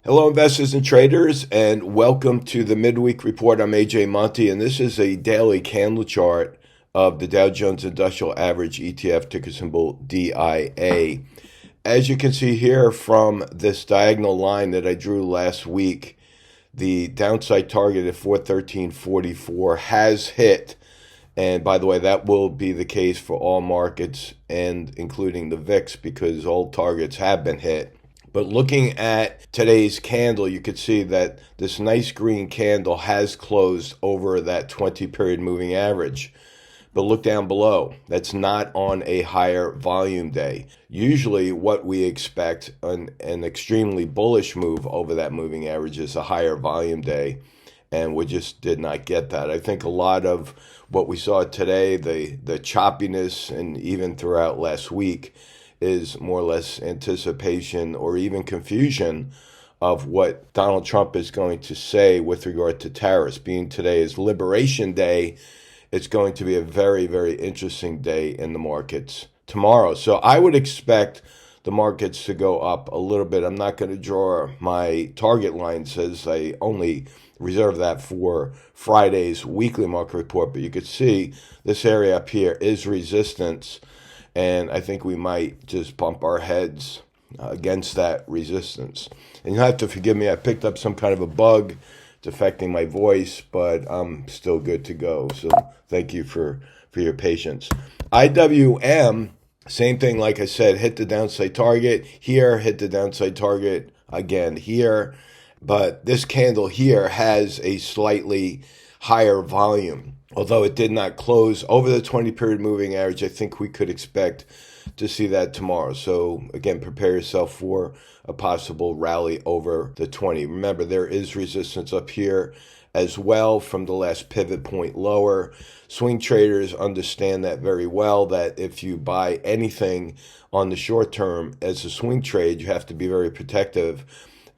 Hello, investors and traders, and welcome to the Midweek Report. I'm AJ Monte, and this is a daily candle chart of the Dow Jones Industrial Average ETF, ticker symbol DIA. As you can see here from this diagonal line that I drew last week, the downside target at 413.44 has hit. And by the way, that will be the case for all markets and including the VIX because all targets have been hit. But looking at today's candle, you could see that this nice green candle has closed over that 20-period moving average. But look down below. That's not on a higher volume day. Usually what we expect, an extremely bullish move over that moving average, is a higher volume day. And we just did not get that. I think a lot of what we saw today, the choppiness, and even throughout last week, is more or less anticipation or even confusion of what Donald Trump is going to say with regard to tariffs. Being today is Liberation Day, it's going to be a very, very interesting day in the markets tomorrow. So I would expect the markets to go up a little bit. I'm not going to draw my target lines as I only reserve that for Friday's weekly market report, but you could see this area up here is resistance. And I think we might just bump our heads against that resistance. And you'll have to forgive me, I picked up some kind of a bug. It's affecting my voice, but I'm still good to go. So thank you for your patience. IWM, same thing, like I said, hit the downside target here, hit the downside target again here. But this candle here has a slightly higher volume. Although it did not close over the 20-period moving average, I think we could expect to see that tomorrow. So again, prepare yourself for a possible rally over the 20. Remember, there is resistance up here as well from the last pivot point lower. Swing traders understand that very well, that if you buy anything on the short term as a swing trade, you have to be very protective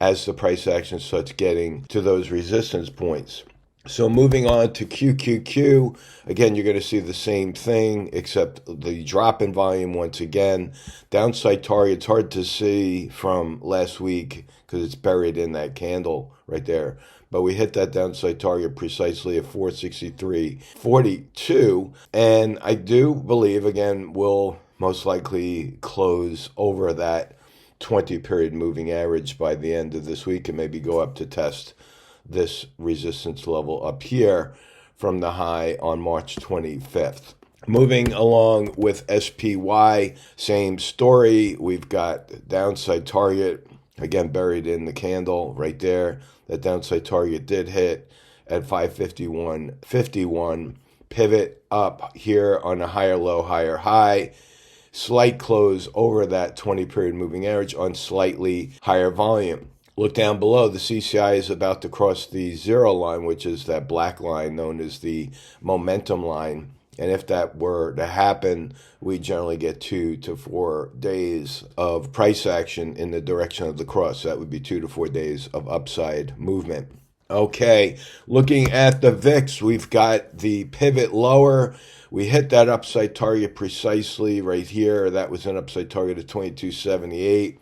as the price action starts getting to those resistance points. So moving on to QQQ, again, you're going to see the same thing, except the drop in volume once again. Downside target's hard to see from last week because it's buried in that candle right there. But we hit that downside target precisely at 463.42. And I do believe, again, we'll most likely close over that 20-period moving average by the end of this week and maybe go up to test this resistance level up here from the high on March 25th. Moving along with SPY, same story. We've got downside target, again, buried in the candle right there. That downside target did hit at 551.51. Pivot up here on a higher low, higher high. Slight close over that 20-period moving average on slightly higher volume. Look down below, the CCI is about to cross the zero line, which is that black line known as the momentum line. And if that were to happen, we generally get 2 to 4 days of price action in the direction of the cross. That would be 2 to 4 days of upside movement. Okay, looking at the VIX, we've got the pivot lower. We hit that upside target precisely right here. That was an upside target of 2278.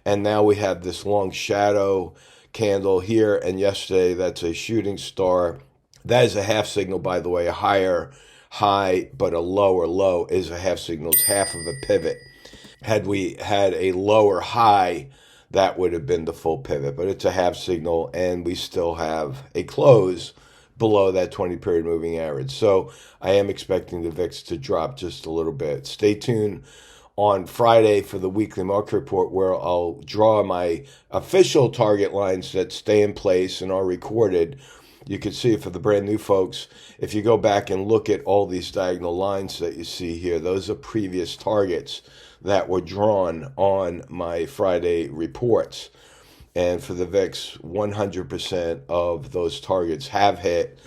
And now we have this long shadow candle here. And yesterday, that's a shooting star. That is a half signal, by the way. A higher high, but a lower low is a half signal. It's half of a pivot. Had we had a lower high, that would have been the full pivot. But it's a half signal, and we still have a close below that 20-period moving average. So I am expecting the VIX to drop just a little bit. Stay tuned on Friday for the weekly market report, where I'll draw my official target lines that stay in place and are recorded. You can see for the brand new folks, if you go back and look at all these diagonal lines that you see here, those are previous targets that were drawn on my Friday reports. And for the VIX, 100% of those targets have hit.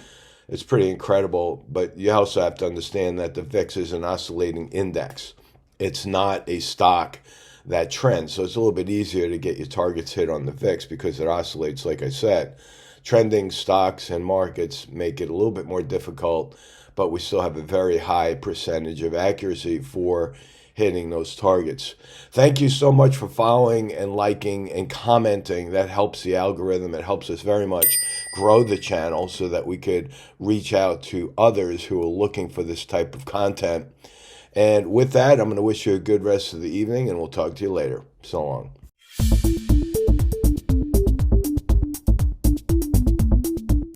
It's pretty incredible, but you also have to understand that the VIX is an oscillating index. It's not a stock that trends. So it's a little bit easier to get your targets hit on the VIX because it oscillates, like I said. Trending stocks and markets make it a little bit more difficult, but we still have a very high percentage of accuracy for hitting those targets. Thank you so much for following and liking and commenting. That helps the algorithm. It helps us very much grow the channel so that we could reach out to others who are looking for this type of content. And with that, I'm going to wish you a good rest of the evening, and we'll talk to you later. So long.